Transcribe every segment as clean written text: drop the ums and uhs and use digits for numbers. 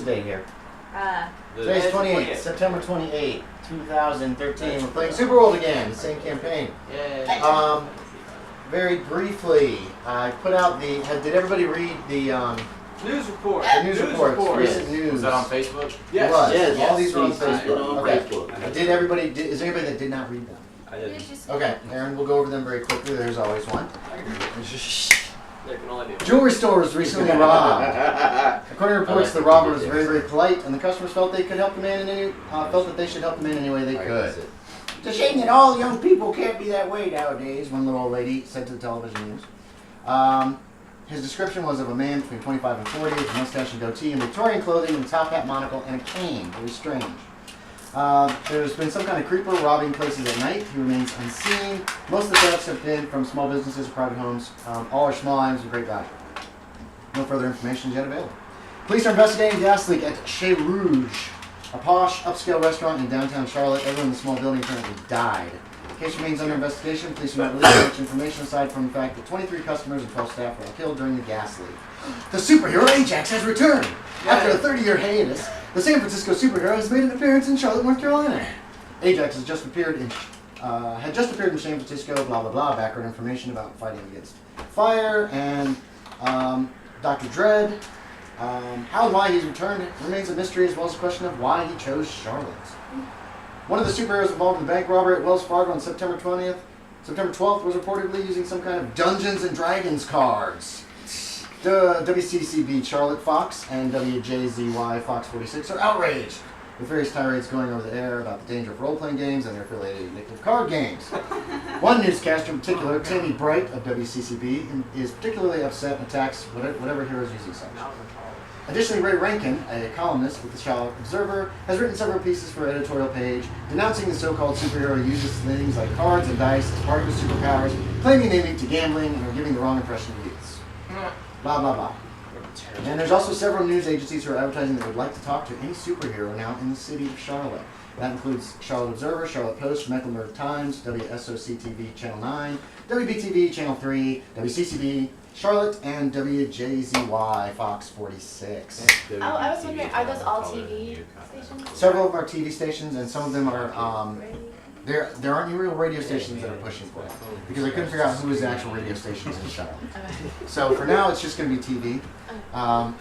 today here? Today's 28th, September 28th, 2013. We're playing Superworld again, the same campaign. Yay. Very briefly, I put out the. Did everybody read the news report? The news reports. Recent news. Was that on Facebook? Yes. It was. Yes. All these are on Facebook. Okay. Facebook. Did everybody? Is there anybody that did not read them? I didn't. Okay, Aaron, we'll go over them very quickly. There's always one. There can only be. Jewelry store was recently robbed. According to reports, the robber was very, very polite, and the customers felt they could help the man in any felt that they should help the man any way they could. It's a shame that all young people can't be that way nowadays, one little old lady said to the television news. His description was of a man between 25 and 40 with a mustache and goatee and Victorian clothing and a top hat, monocle, and a cane. Very strange. There's been some kind of creeper robbing places at night. He remains unseen. Most of the thefts have been from small businesses or private homes. All are small items of great value. No further information is yet available. Police are investigating gas leak at Chez Rouge, a posh, upscale restaurant in downtown Charlotte. Everyone in the small building apparently died. The case remains under investigation. Police do not release much information aside from the fact that 23 customers and 12 staff were killed during the gas leak. The superhero Ajax has returned. After a 30-year hiatus, the San Francisco superhero has made an appearance in Charlotte, North Carolina. Ajax has just appeared in, had just appeared in San Francisco. Blah blah blah. Background information about fighting against fire and Dr. Dredd. How and why he's returned remains a mystery, as well as a question of why he chose Charlotte. One of the superheroes involved in the bank robbery at Wells Fargo on September 12th was reportedly using some kind of Dungeons and Dragons cards. WCCB Charlotte Fox and WJZY Fox 46 are outraged, with various tirades going over the air about the danger of role-playing games and their affiliated addictive card games. One newscaster in particular, Tammy Bright of WCCB, is particularly upset and attacks whatever hero is using such. Additionally, Ray Rankin, a columnist with the Charlotte Observer, has written several pieces for her editorial page denouncing the so-called superhero uses things like cards and dice as part of his superpowers, claiming they lead to gambling and are giving the wrong impression of youths. Blah, blah, blah. And there's also several news agencies who are advertising that would like to talk to any superhero now in the city of Charlotte. That includes Charlotte Observer, Charlotte Post, Mecklenburg Times, WSOC-TV Channel 9, WBTV Channel 3, WCCB, Charlotte, and WJZY Fox 46. I was wondering, are those all TV stations? Several of them are TV stations, and some of them are, there aren't any real radio stations that are pushing for it, because I couldn't figure out who was the actual radio stations in Charlotte. So for now, it's just going to be TV.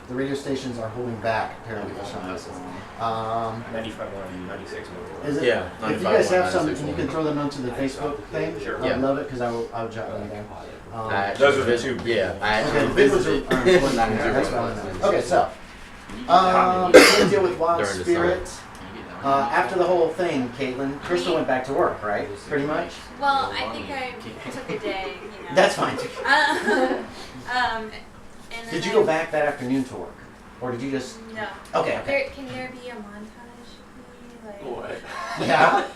The radio stations are holding back, apparently, for some reason. 95.1, 96. Is it? Yeah. If you guys have some, and you can throw them onto the Facebook thing, Sure. I'd love it, because I would jot them down. Those are the two. Yeah. Okay, the big ones are important. That's what I know. Okay, so we're going to deal with Wild Spirit. After the whole thing, Caitlin, Crystal went back to work, right? Pretty much? Well, I think I took a day, you know. That's fine. And Did you go back that afternoon to work? Or did you just... No. Okay. Can there be a montage of me? Like, What? Yeah?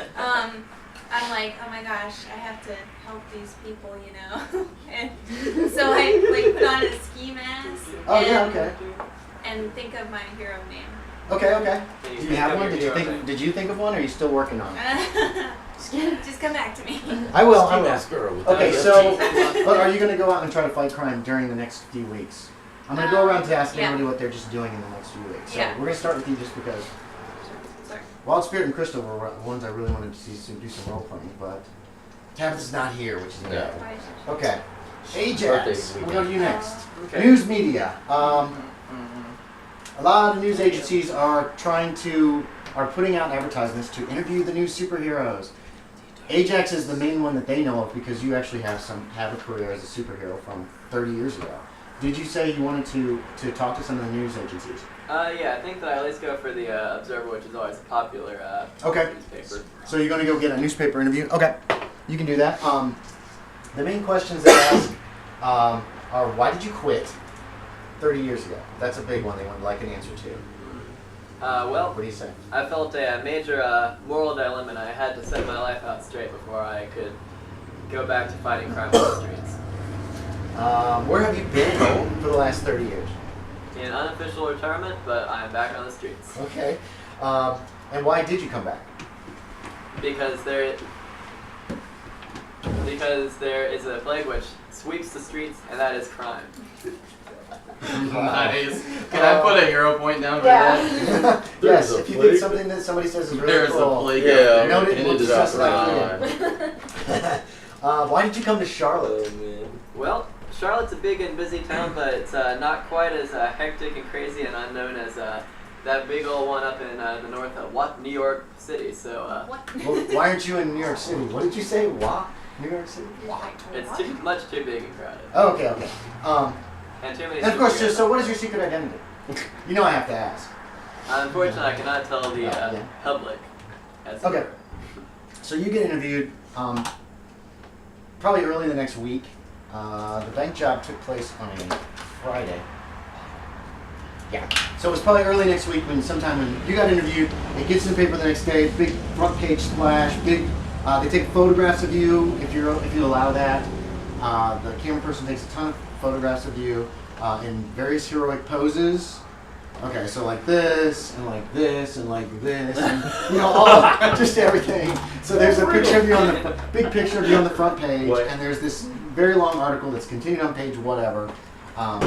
I'm like, oh my gosh, I have to help these people, you know. And so I like put on a ski mask. Oh, yeah, okay. And think of my hero name. Okay. Do you have one? Did you think of one, or are you still working on it? Just come back to me. I will. Okay, Okay, so but are you going to go out and try to fight crime during the next few weeks? I'm going to go around to ask everybody what they're just doing in the next few weeks. So we're going to start with you just because Sorry. Wild Spirit and Crystal were the ones I really wanted to see do some role playing, but Tabitha's not here, which is bad. Okay. Ajax, we'll go to you next. Okay. News media. A lot of news agencies are putting out advertisements to interview the new superheroes. Ajax is the main one that they know of because you actually have a career as a superhero from 30 years ago. Did you say you wanted to talk to some of the news agencies? Yeah, I think that I at least go for the Observer, which is always a popular newspaper. So you're going to go get a newspaper interview? Okay, you can do that. The main questions they ask are, why did you quit 30 years ago? That's a big one they would like an answer to. Well, What do you say? I felt a major moral dilemma, and I had to set my life out straight before I could go back to fighting crime on the streets. Where have you been for the last 30 years? In unofficial retirement, but I'm back on the streets. Okay. And why did you come back? Because there is a plague which sweeps the streets, and that is crime. Nice. Can I put a hero point down for Yeah. that? Yes, if you think something that somebody says is really There's cool. a plague. Yeah, note it, and we'll it's discuss it right. after. Why did you come to Charlotte? Well, Charlotte's a big and busy town, but it's not quite as hectic and crazy and unknown as that big old one up in the north of New York City. So What? Well, why aren't you in New York City? What did you say? What? New York City? it's much too big and crowded. Oh, okay, okay. And too many. And of course, superheroes. so what is your secret identity? You know I have to ask. Unfortunately, I cannot tell the Yeah. public. As Okay. So you get interviewed probably early the next week. The bank job took place on a Friday. Yeah. So it was probably early next week sometime when you got interviewed. It gets in the paper the next day. Big front page splash. Big. They take photographs of you if you allow that. The camera person takes a ton of photographs of you in various heroic poses. Okay, so like this, and like this, and like this, and all just everything. So there's a picture of you on the big picture of you on the front page, and there's this very long article that's continued on page whatever. Are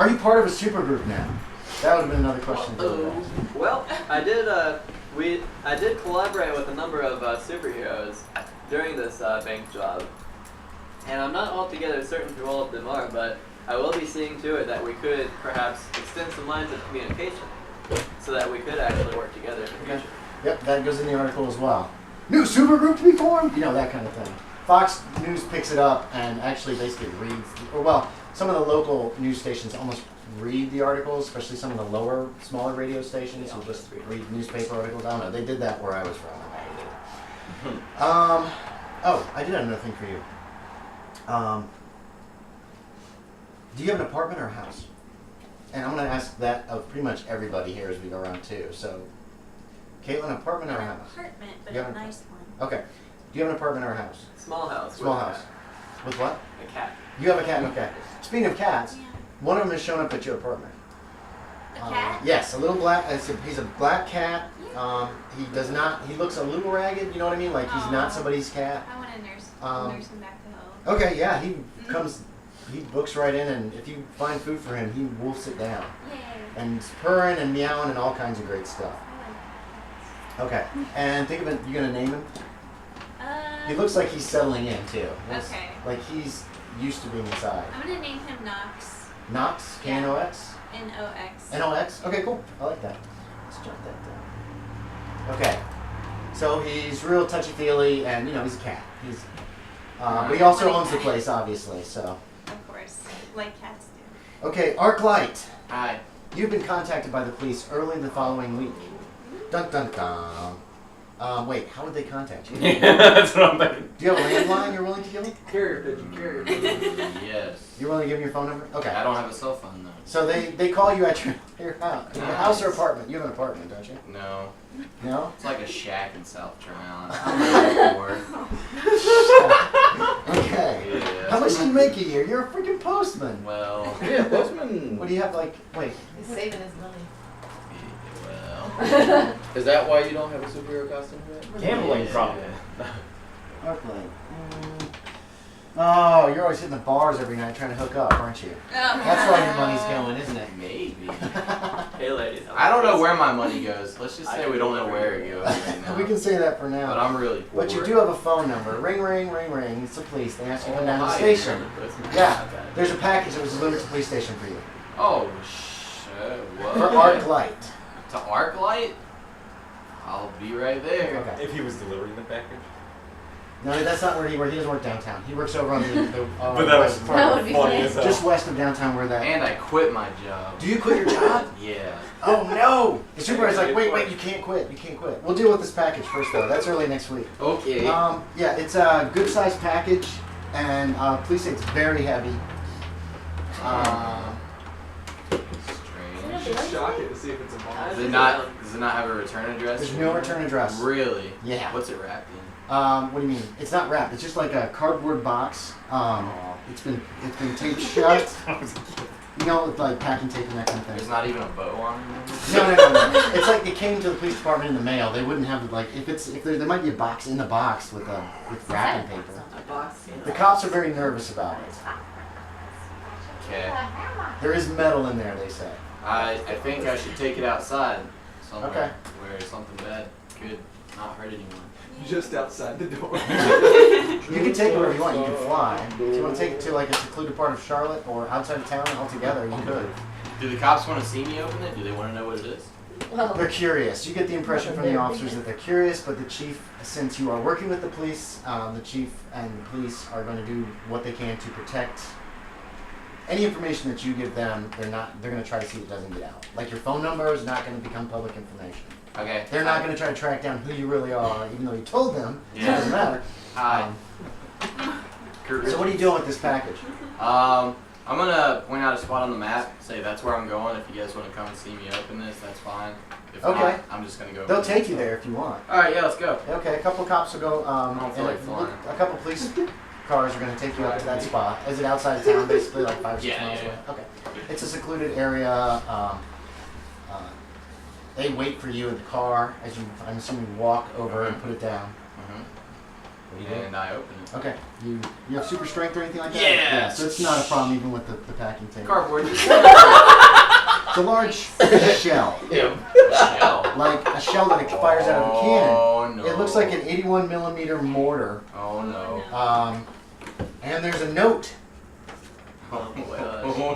you part of a supergroup now? That would have been another question. Well, I did. I did collaborate with a number of superheroes during this bank job, and I'm not altogether certain who all of them are, but I will be seeing to it that we could perhaps extend some lines of communication so that we could actually work together in the future. Yep, that goes in the article as well. New supergroup to be formed? That kind of thing. Fox News picks it up and actually basically reads, some of the local news stations almost read the articles, especially some of the smaller radio stations will just read newspaper articles. I don't know, they did that where I was from. I did have another thing for you. Do you have an apartment or a house? And I'm going to ask that of pretty much everybody here as we go around too. So, Caitlin, apartment or a house? Apartment, but You a have an- nice one. Okay. Do you have an apartment or a house? Small house. Small with a house. cat. With what? A cat. You have a cat, okay. Speaking of cats, Yeah. one of them has shown up at your apartment. A cat? Yes, a little black, he's a black cat. He looks a little ragged, you know what I mean? Like he's Aw. not somebody's cat. I want to nurse him back to health. Okay, yeah, he books right in, and if you find food for him, he wolfs it down. Yay. And he's purring and meowing and all kinds of great stuff. I like Okay, and think of it, you're gonna name him? that. He looks like he's settling in too. Okay. Like he's used to being inside. I'm going to name him Nox. Knox, K-N-O-X? N-O-X. N-O-X? Okay, cool. I like that. Let's jot that down. Okay. So he's real touchy-feely, and, he's a cat. But he also owns the place, obviously, so. Of course. Like cats do. Okay, Arclight. Hi. You've been contacted by the police early the following week. Dun dun dun. Wait, how would they contact you? That's what I'm thinking. Do you have a landline you're willing to give me? Carrier pigeon. Yes. You're willing to give me your phone number? Okay. I don't have a cell phone though. So they call you at your house. Your house or apartment? You have an apartment, don't you? No. No? It's like a shack in South Carolina. I'm really poor. Okay. Yeah. How much do you make a year? You're a freaking postman. Well. Yeah, postman. What do you have, wait. He's saving his money. Well. Is that why you don't have a superhero costume yet? Gambling problem. Arclight. Oh, you're always hitting the bars every night trying to hook up, aren't you? That's where your money's going, isn't it? Maybe. Hey, ladies. I don't know where my money goes. Let's just say we don't know where it goes right now. We can say that for But now. I'm really poor. But you do have a phone number. Ring, ring, ring, ring. It's the police. They ask you to come down to the hi. station. It's not Yeah. bad. There's a package that was delivered to the police station for you. Oh, shit. What? For Arclight. To Arclight? I'll be right there. Okay. If he was delivering the package. No, that's not where he works. He doesn't work downtown. He works over on the But that west was part. That would be funny funny. as hell. Just west of downtown where that. And I quit my job. Do you quit your job? Yeah. Oh no! The supervisor's like, wait, you can't quit. You can't quit. We'll deal with this package first though. That's early next week. Okay. Yeah, it's a good sized package, and police say it's very heavy. Strange. Just shock it to see if it's a bomb. Does it not have a return address? There's no return address. Really? Yeah. What's it wrapped in? What do you mean? It's not wrapped. It's just like a cardboard box. It's been taped shut. You know, with like packing tape and that kind of thing. There's not even a bow on it. No. It's like it came to the police department in the mail. They wouldn't have like if there might be a box in the box with wrapping paper. A box. The cops are very nervous about it. Okay. There is metal in there, they say. I think I should take it outside somewhere Okay. where something bad could not hurt anyone. Just outside the door. You can take it wherever you want. You can fly. If you want to take it to like a secluded part of Charlotte or outside of town altogether, you could. Do the cops want to see me open it? Do they want to know what it is? Well, They're curious. You get the impression from the officers that they're curious, but the chief, since you are working with the police, the chief and the police are going to do what they can to protect any information that you give them. They're going to try to see it doesn't get out. Like your phone number is not going to become public information. Okay. They're not going to try to track down who you really are, even though you told them. So it Yeah. doesn't matter. Hi. So what are you doing with this package? I'm gonna point out a spot on the map. Say that's where I'm going. If you guys want to come and see me open this, that's fine. If Okay. not, I'm just gonna go. They'll take you there if you want. All right. Yeah. Let's go. Okay, a couple cops will go. I don't feel like flying. A couple police cars are going to take you up to that spot. Is it outside of town, basically, like 5 or 6 miles away? Okay. It's a secluded area. They wait for you in the car as you, I'm assuming, walk over and put it down. What do you do? And I open it. Okay. You have super strength or anything like that? Yeah. So it's not a problem even with the packing tape. Cardboard. It's a large shell. Yeah. Shell. Like a shell that fires out of a cannon. Oh no. It looks like an 81 millimeter mortar. Oh no. And there's a note. Oh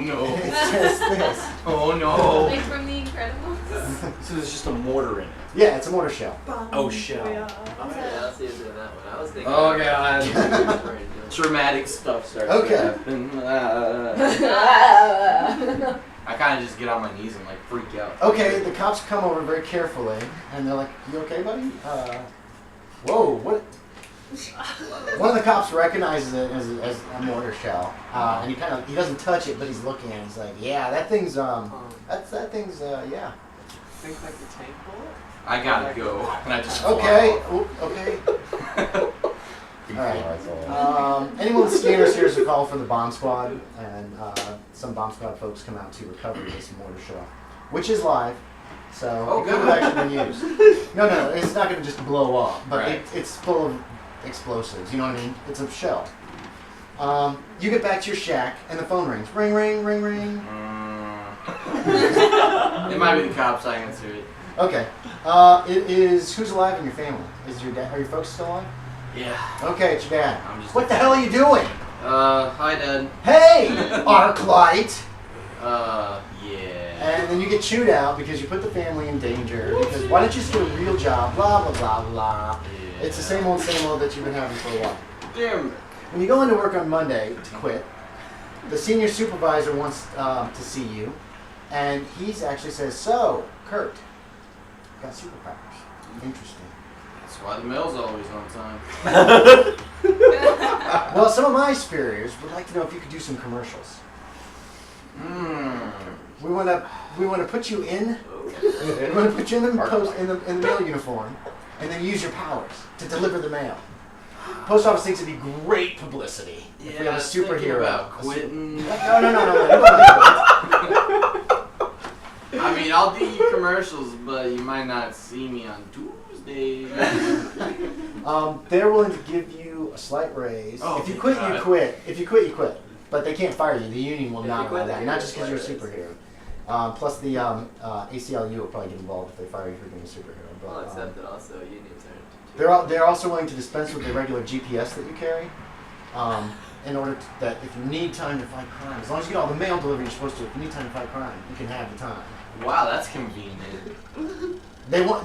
no. It says this. Oh no. Like from The Incredibles. So there's just a mortar in it. Yeah, it's a mortar shell. Oh, shell. Yeah, I'll see you doing that one. I was thinking. Oh god. God. Traumatic stuff starts Okay. to happen. I kind of just get on my knees and like freak out. Okay, the cops come over very carefully, and they're like, "You okay, buddy?" Whoa, what? One of the cops recognizes it as a mortar shell, and he doesn't touch it, but he's looking at it. He's like, "Yeah, that thing's yeah." Think like the tank bullet? I gotta go. And I just Okay, okay. All right. Anyone with scanners here is a call for the bomb squad, and some bomb squad folks come out to recover this mortar shell, which is live, so it could have actually been used. No, it's not going to just blow up, but Right. it's full of explosives. You know what I mean? It's a shell. You get back to your shack, and the phone rings. Ring, ring, ring, ring. It might be the cops. I answer it. Okay. It is who's alive in your family? Is your dad? Are your folks still alive? Yeah. Okay, it's your dad. I'm just. What the hell are you doing? Hi, Dad. Hey, Arclight. Yeah. And then you get chewed out because you put the family in danger. Because why don't you just get a real job? Blah blah blah blah. Yeah. It's the same old that you've been having for a while. Damn. When you go into work on Monday to quit, the senior supervisor wants to see you, and he's actually says, "So, Kurt, got superpowers. Interesting." That's why the mail's always on time. Well, some of my superiors would like to know if you could do some commercials. We want to put you in. We want to put you in the mail uniform, and then use your powers to deliver the mail. Post office thinks it'd be great publicity if we have a superhero. About quitting. No. I mean, I'll do you commercials, but you might not see me on Tuesdays. They're willing to give you a slight raise. Oh, if you quit, God. you quit. If you quit, you quit. But they can't fire you. The union will If not you quit, allow that. they Not give just you a because you're a slight superhero. Plus, the ACLU will probably get involved if they fire you for being a superhero. But, Well, except that also unions are. they're also willing to dispense with the regular GPS that you carry, in order that if you need time to fight crime, as long as you get all the mail delivered you're supposed to, if you need time to fight crime, you can have the time. Wow, that's convenient.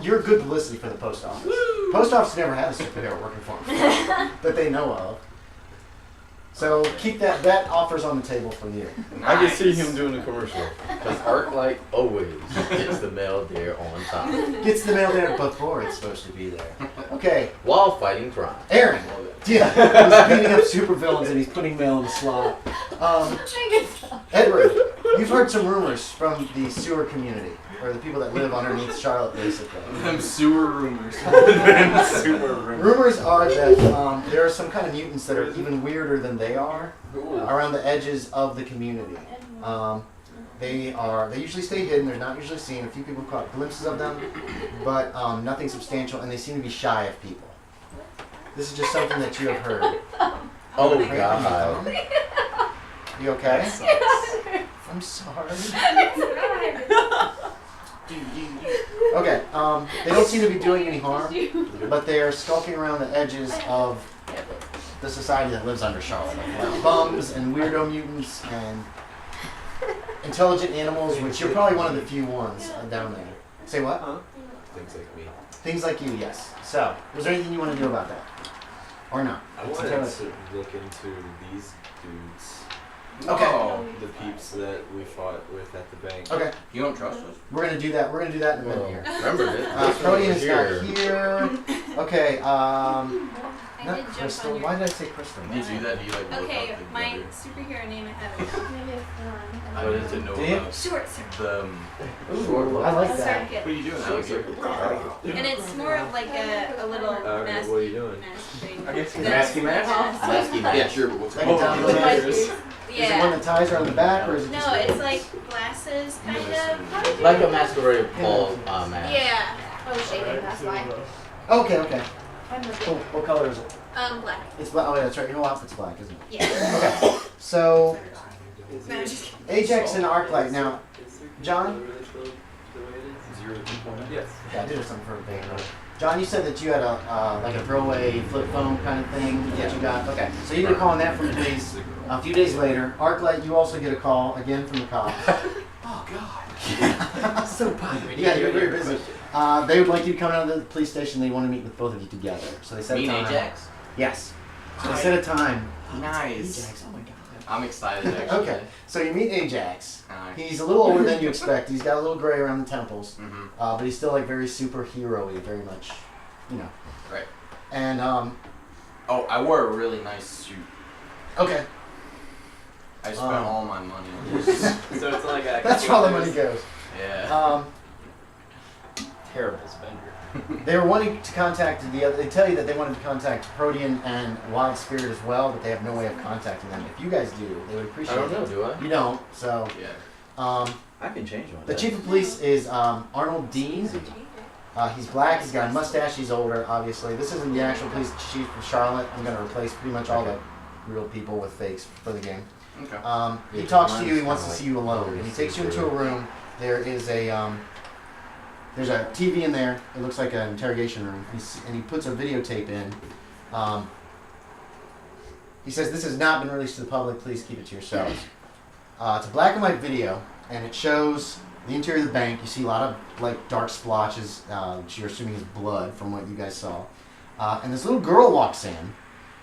You're good publicity for the post office. Post office never had a superhero working for them that they know of. So keep that offer's on the table for you. I can see him doing a commercial. Because Arclight always gets the mail there on time. Gets the mail there before it's supposed to be there. Okay, While fighting crime. Aaron. Yeah, he's beating up supervillains and he's putting mail in the slot. Edward, you've heard some rumors from the sewer community, or the people that live underneath Charlotte, basically. Them sewer rumors. Rumors are that there are some kind of mutants that are even weirder than they are around the edges of the community. They usually stay hidden. They're not usually seen. A few people caught glimpses of them, but nothing substantial, and they seem to be shy of people. This is just something that you have heard. Oh Cranky God. thumb? You okay? That I'm sorry. Okay, they don't seem to be doing any harm, but they are skulking around the edges of the society that lives under Charlotte. Like bums and weirdo mutants and intelligent animals, which you're probably one of the few ones down there. Say what? Things like me. Things like you, yes. So, was there anything you want to do about that? Or not? I wanted to look into these dudes. Okay. Oh, The peeps that we fought with at the bank. Okay, you don't trust us? we're gonna do that. We're gonna do that in a minute here. Remember it. Protean is not here. Okay, I not did jump Crystal. on your. Why did I say Crystal? Did you do that? Do you like look Okay, up the my other- superhero name I have it down. Maybe it's I one. wanted to know Do you? about Short circuit. the. Ooh, I like that. What are you doing out here? And it's more of like a little mask. what are you doing? I guess you're Masky mask? Masky Yeah, sure, but what's Like a down going on? Is it one Yeah. that ties around the back, or is it just No, it's like glasses, kind of. Like a masquerade ball mask. Yeah. Oh, shading, that's why. Okay, okay. I'm Cool. What color is it? Black. It's black. Oh, yeah, that's right. Your whole outfit's black, isn't it? Yeah. Okay. So, No, I'm just Ajax and Arclight. Now, John? Yes. Yeah, I did have something for Vanguard. John, you said that you had a like a throwaway flip phone kind of thing that you got. Okay, so you get a call on that from the police. A few days later, Arclight, you also get a call again from the cops. Oh God. So popular. Yeah, you're very busy. They would like you to come out of the police station. They want to meet with both of you together. So they set a Meet time. Ajax? Yes. So they set a time. Nice. Ajax. Oh my God. I'm excited actually. Okay. So you meet Ajax. Hi. He's a little older than you expect. He's got a little gray around the temples. Mm-hmm. But he's still like very superhero-y, very much, you know. Right. And Oh, I wore a really nice suit. okay, I spent all my money on this. So it's like a. that's where all the money goes. Yeah. Terrible spender. They were wanting to contact the other. They tell you that they wanted to contact Protean and Wild Spirit as well, but they have no way of contacting them. If you guys do, they would appreciate I don't know, it. do I? You don't. So Yeah. I can change one. the chief of police is Arnold Dean. He's black. He's got a mustache. He's older, obviously. This isn't the actual police chief of Charlotte. I'm going to replace pretty much all the real people with fakes for the game. Okay. He talks to you. He wants to see you alone, and he takes you into a room. There is a there's a TV in there. It looks like an interrogation room, and he puts a videotape in. He says, "This has not been released to the public. Please keep it to yourselves." It's a black and white video, and it shows the interior of the bank. You see a lot of like dark splotches, which you're assuming is blood from what you guys saw. And this little girl walks in.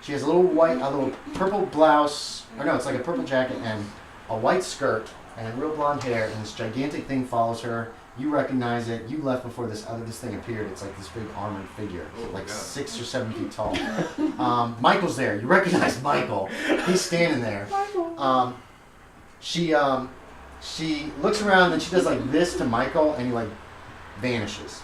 She has a little purple blouse, or no, it's like a purple jacket and a white skirt and real blonde hair, and this gigantic thing follows her. You recognize it. You left before this thing appeared. It's like this big armored figure, Oh, like God. 6 or 7 feet tall. Michael's there. You recognize Michael. He's standing there. She looks around and she does like this to Michael, and he like vanishes.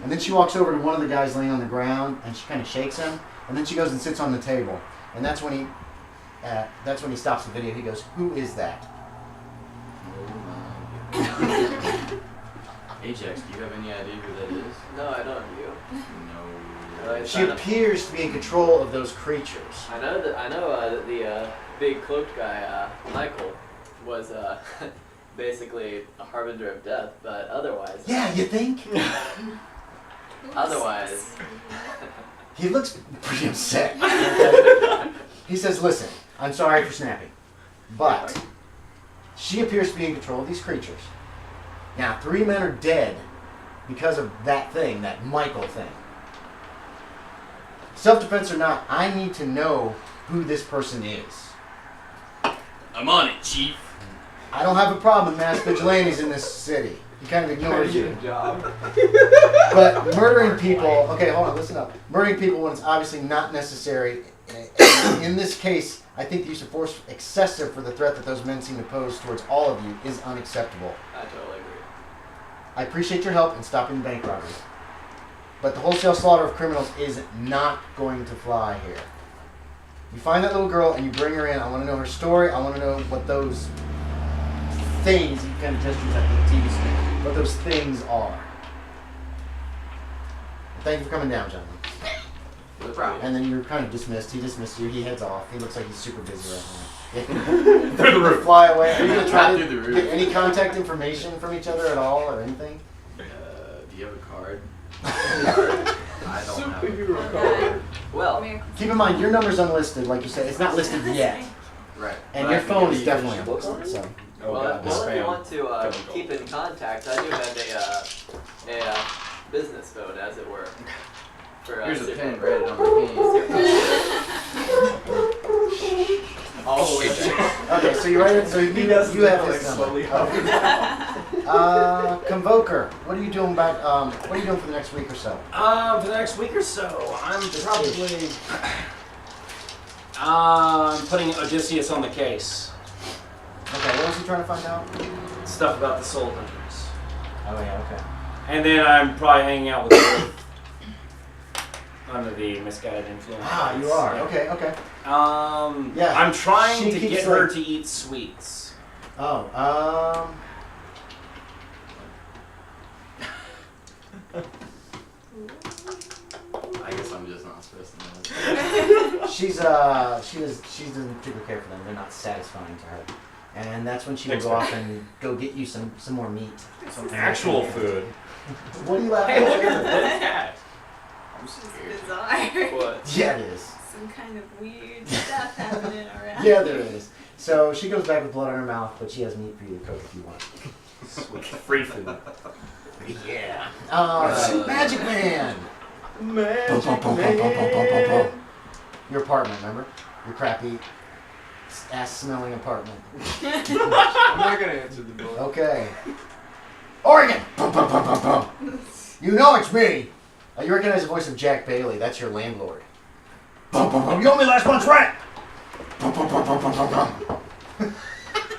And then she walks over to one of the guys laying on the ground, and she kind of shakes him. And then she goes and sits on the table. And that's when he stops the video. He goes, "Who is that?" Ajax, do you have any idea who that is? No, I don't. Do you? No. She appears to be in control of those creatures. I know that the big cloaked guy, Michael, was basically a harbinger of death, but otherwise. Yeah, you think? Otherwise. He looks pretty upset. He says, "Listen, I'm sorry for snapping, but she appears to be in control of these creatures. Now, 3 men are dead because of that thing, that Michael thing. Self-defense or not, I need to know who this person is. I'm on it, Chief. I don't have a problem with mass vigilantes in this city." He kind of ignores you. Job. But murdering people, okay, hold on, listen up. Murdering people when it's obviously not necessary. In this case, I think the use of force excessive for the threat that those men seem to pose towards all of you is unacceptable. I totally agree. I appreciate your help in stopping bank robbery. But the wholesale slaughter of criminals is not going to fly here. You find that little girl and you bring her in. I want to know her story. I want to know what those things, he kind of gestures at the TV screen, what those things are. Thank you for coming down, gentlemen. No problem. And then you're kind of dismissed. He dismissed you. He heads off. He looks like he's super busy right now. Through the roof. Fly away. Are you going to try Not to through the roof. get any contact information from each other at all or anything? Do you have a card? I don't have a Superhero card. card. Well, Keep in mind, your number's unlisted, like you said. It's not listed yet. Right. And But your I can phone give is you definitely your unlisted. So. Oh well, god, well, if you spam. want to keep in contact, I do have a business phone, as it were. For, Here's a Super- pen, write it on my All the way back. Okay, so you write it. So you have his number. slowly Convoker, what are you doing back? What are you doing for the next week or so? For the next week or so, I'm probably putting Odysseus on the case. Okay, what was he trying to find out? Stuff about the soul hunters. Oh yeah, okay. And then I'm probably hanging out with her under the misguided influence. Ah, you are. Yeah. Okay, okay. Yeah. I'm trying she to keeps, get her like- to eat sweets. Oh, I guess I'm just not supposed to know. she doesn't particularly care for them. They're not satisfying to her. And that's when she will go off and go get you some more meat. Some actual food. What do you laughing Hey, look at? at the dead cat. This is bizarre. What? Yeah, it is. Some kind of weird stuff happening around. Yeah, there is. So she goes back with blood in her mouth, but she has meat for you to cook if you want. Sweet. Free food. Yeah. Magic Man! Magic Man. Your apartment, remember? Your crappy, ass-smelling apartment. I'm not gonna answer the door. Okay. Oregon! You know it's me! You recognize the voice of Jack Bailey. That's your landlord. You owe me last month's rent!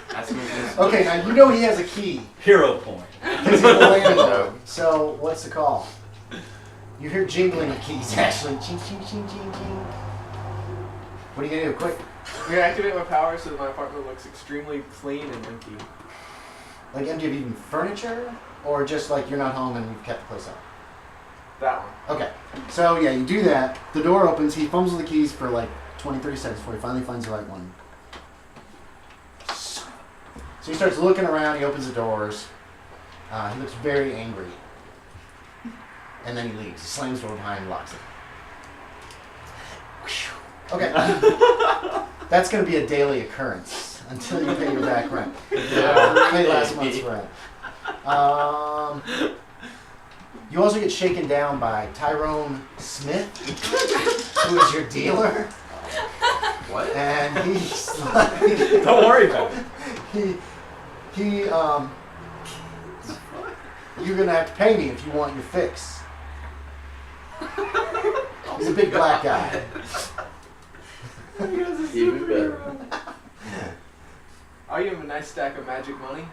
That's me. Okay, now you know he has a key. Hero point. Because he's the landlord. So, what's the call? You hear jingling of keys, actually. Ching, ching, ching, ching, ching. What are you going to do? Quick. I'm gonna activate my power so that my apartment looks extremely clean and empty. Like empty of even furniture? Or just like you're not home and you've kept the place up? That one. Okay. So, yeah, you do that. The door opens. He fumbles with the keys for like 20, 30 seconds before he finally finds the right one. So he starts looking around. He opens the doors. He looks very angry. And then he leaves. He slams the door behind and locks it. Okay. That's going to be a daily occurrence until you pay your back rent. Pay last month's rent. You also get shaken down by Tyrone Smith, who is your dealer. What? And he's like... Don't worry about it. You're going to have to pay me if you want your fix. He's a big black guy. Even better. I'll give him a nice stack of magic money.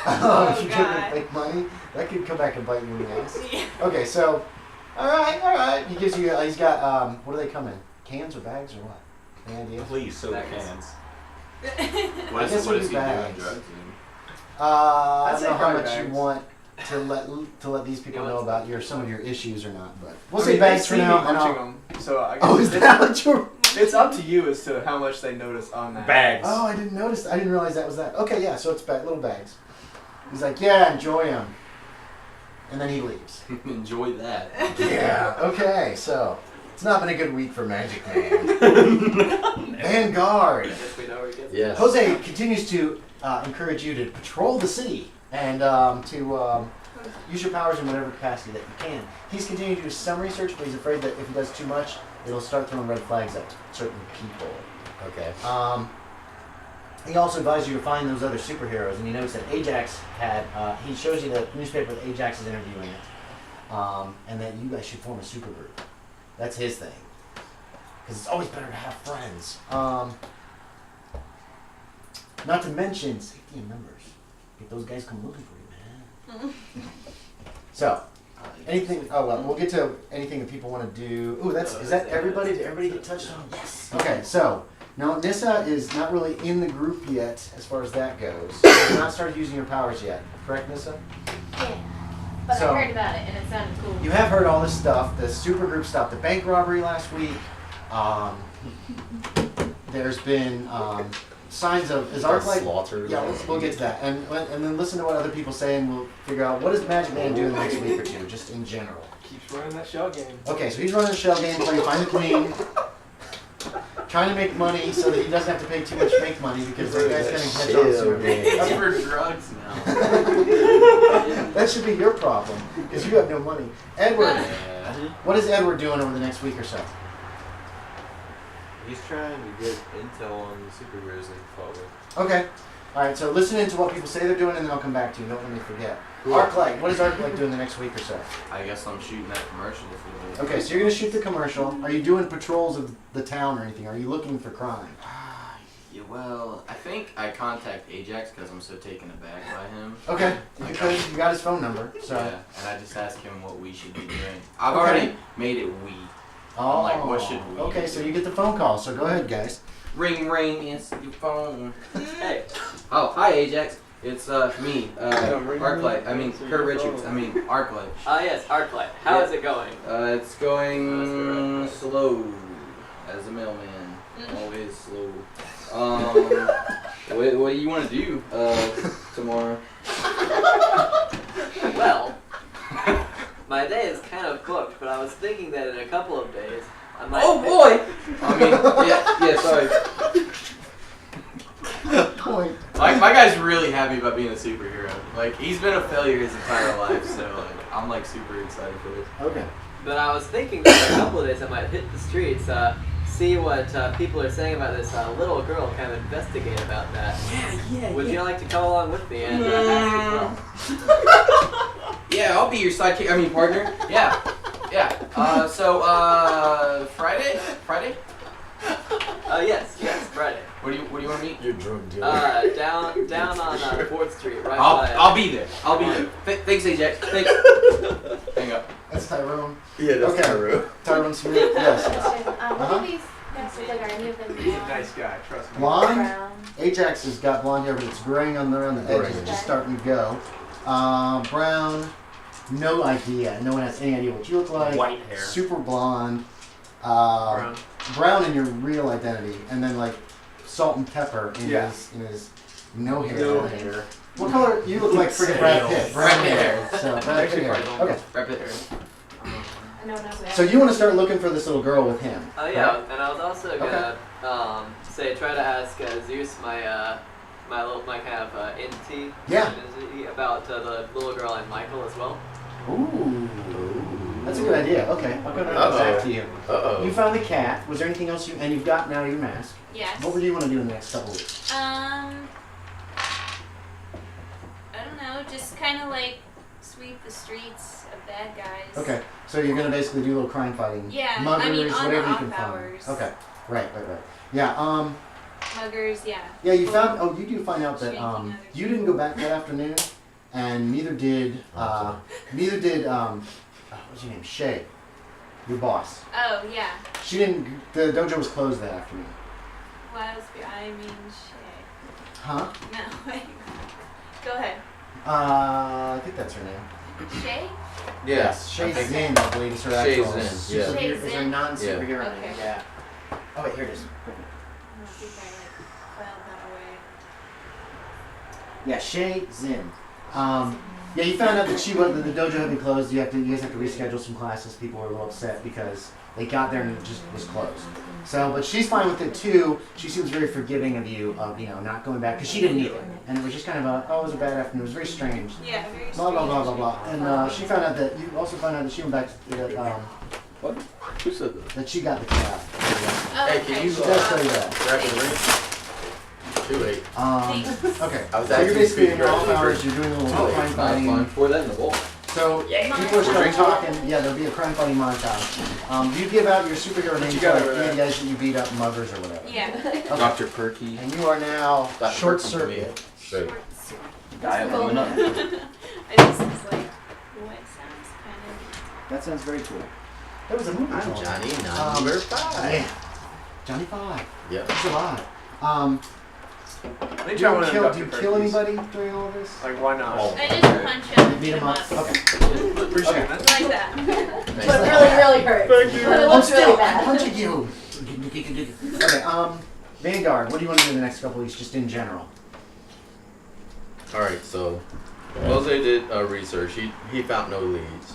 Oh, if you give him God. fake money, that could come back and bite you in the ass. Yeah. Okay, so, all right. He gives you. He's got. What do they come in? Cans or bags or what? Any idea? Please, soda Bags. cans. What I is, guess what it'd is be he doing bags. drugs in? I don't I'd say know how probably much you bags. want to let these people You know want about some of your issues or not, but we'll I say mean, bags they for see me now. And munching I'll, them, so I guess oh, is that what you're? it's up to you as to how much they notice on that. Bags. Oh, I didn't notice. I didn't realize that was that. Okay, yeah. So it's little bags. He's like, yeah, enjoy them, and then he leaves. Enjoy that. Yeah. Okay. So it's not been a good week for Magic Man. Vanguard. I guess we know where it gets. Yes. Jose continues to encourage you to patrol the city and to use your powers in whatever capacity that you can. He's continuing to do some research, but he's afraid that if he does too much, it'll start throwing red flags at certain people. Okay. He also advised you to find those other superheroes, and you notice that Ajax had, he shows you the newspaper that Ajax is interviewing it, and that you guys should form a supergroup. That's his thing. Because it's always better to have friends. Not to mention safety in numbers. Get those guys come looking for you, man. So, anything, oh well, we'll get to anything that people want to do. Ooh, is that everybody? Did everybody get touched on? Yes. Okay, so, Now, Nissa is not really in the group yet, as far as that goes. You've not started using your powers yet, correct, Nissa? Yeah. But So- I heard about it and it sounded cool. You have heard all this stuff. The supergroup stopped the bank robbery last week. There's been signs of is Arclight. Slaughter. Yeah, we'll get to that, and then listen to what other people say, and we'll figure out what does Magic Man do in the next week or two, just in general. Keeps running that shell game. Okay, so he's running a shell game, playing Find the Queen, trying to make money so that he doesn't have to pay too much fake money because that guy's getting catch on soon. It's for drugs now. That should be your problem because you have no money. Edward, Yeah. what is Edward doing over the next week or so? He's trying to get intel on the superheroes they fought with. Okay. All right, so listen in to what people say they're doing, and then I'll come back to you. Don't let me forget. Arclight, what is Arclight doing the next week or so? I guess I'm shooting that commercial for Okay, so you're going to shoot the commercial. Are you doing patrols of the town or anything? Are you looking for crime? Yeah, well, I think I contact Ajax because I'm so taken aback by him. Okay, Like, because you got his phone number, so. Yeah, and I just asked him what we should be doing. I've Okay. already made it we. Oh, like, what should we okay, do? so you get the phone call, so go ahead, guys. Ring, ring, answer your phone. Hey. Oh, hi Ajax. It's me, ring, Arclight. I mean, answer Kurt your Richards. phone. I mean, Arclight. Ah, yes, Arclight. How is it going? It's going slow, as a mailman. Always slow. What do you want to do tomorrow? Well, my day is kind of booked, but I was thinking that in a couple of days, I might. Oh boy! I mean, yeah, sorry. Point. My guy's really happy about being a superhero. Like, he's been a failure his entire life, so like, I'm like super excited for this. Okay. But I was thinking that in a couple of days I might hit the streets, see what people are saying about this little girl, kind of investigate about that. Yeah. Would you like to come along with me and ask as well? Yeah, I'll be your sidekick. I mean, partner. Yeah. Friday? Yes, Friday. What do you want to meet? You're drunk, dude. Down on 4th Street, right by. I'll be there. Thanks, Ajax. Thanks. Hang up. That's Tyrone. Yeah, that's Okay. Tyrone. Tyrone Smith, yes. Question. What do these guys look like? Are any of them He's a nice guy, trust me. Blonde? brown? Ajax has got blonde hair, but it's graying around the edges. It's just starting to go. Brown, no idea. No one has any idea what you look like. White hair. Super blonde. Brown. Brown in your real identity, and then like salt and pepper in Yeah. his no hair. No on it. hair. What color? You look like freaking Brad Pitt. Brown hair. So Brad Pitt hair. Okay. Wrap it. No one knows what So you want to start looking for this little girl with him? Oh yeah, and I was also gonna try to ask Zeus, my kind of entity, Yeah. about the little girl and Michael as well. Ooh. That's a good idea. Okay, I'm gonna back to you. Uh-oh. You found the cat. Was there anything else and you've got now your mask. Yes. What would you want to do in the next couple weeks? I don't know, just kind of like sweep the streets of bad guys. Okay, so you're gonna basically do a little crime fighting. Yeah, Muggers, I mean, on whatever the you can off find. hours. Okay, right. Yeah, Muggers, yeah. yeah, you found, you do find out that, Shanking others. you didn't go back that afternoon, and neither did, what's your name, Shay, your boss. Oh, yeah. She didn't, the dojo was closed that afternoon. Shit. Huh? No, wait. Go ahead. I think that's her name. Shay? Yes, Shay Zin, I believe is her actual. Shay's in, yeah. superhero- Shay is her Zin? non-superhero Yeah. name, Okay. yeah. Oh wait, here it is. I don't think I filed that away. Yeah, Shay Zin. Yeah, you found out that the dojo had been closed. You guys have to reschedule some classes. People were a little upset because they got there and it just was closed. So, but she's fine with it too. She seems very forgiving of you, not going back because she didn't either. And it was just kind of it was a bad afternoon. It was very strange. Yeah, very Blah blah blah blah strange. blah. And she found out that you also found out that she went back to What? Who said that? that she got the cat. Oh, Hey, okay. can you She does tell you that. grab the ring? Too late. Okay. I was So you're actually basically in speaking your off right hours. You're doing a little Oh, crime Fine, fine. fighting. Pour that in the bowl. So people are starting talking. Yeah, there'll be a crime fighting montage. You give out your superhero names you to got like, over any there? guys that you beat up, muggers or whatever. Yeah. Okay. Dr. Perky. And you are now Dr. short Perky to me. circuit. Straight. Guy aluminum. I just was like, what sounds kind of. That sounds very cool. There was a movie I'm called Johnny, Um, number 5. Yeah. Johnny 5. Yeah. That's a lot. Let me Do try you one of kill, them do you Dr. kill Freddy's. anybody during all this? Like, why not? Oh. I just punch him. Beat him up. Okay. Appreciate Okay. that. Like that. But it really, really hurts. Thank you. But it I'm looks still really bad. punching you. Okay. Vanguard. What do you want to do in the next couple weeks, just in general? All right, so Jose did research. He found no leads,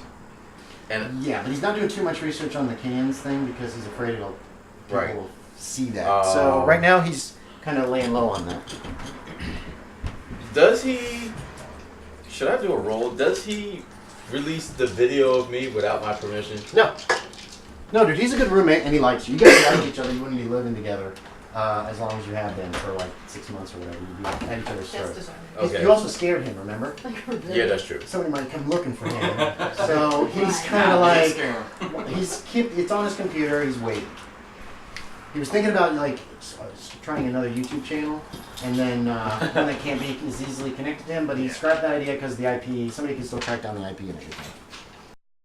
and Yeah, but he's not doing too much research on the cans thing because he's afraid people Right. will see that. So right now he's kind of laying low on that. does he? Should I do a roll? Does he release the video of me without my permission? No. No, dude, he's a good roommate and he likes you. You guys like each other. You wouldn't be living together as long as you have been for like 6 months or whatever. You'd be at each other's throats. Okay. You also scared him, remember? Yeah, that's true. Somebody might come looking for him. So he's kind of like, it's on his computer, he's waiting. He was thinking about like trying another YouTube channel, and then one that can't be as easily connected to him, but he scrapped that idea because the IP, somebody can still track down the IP and everything.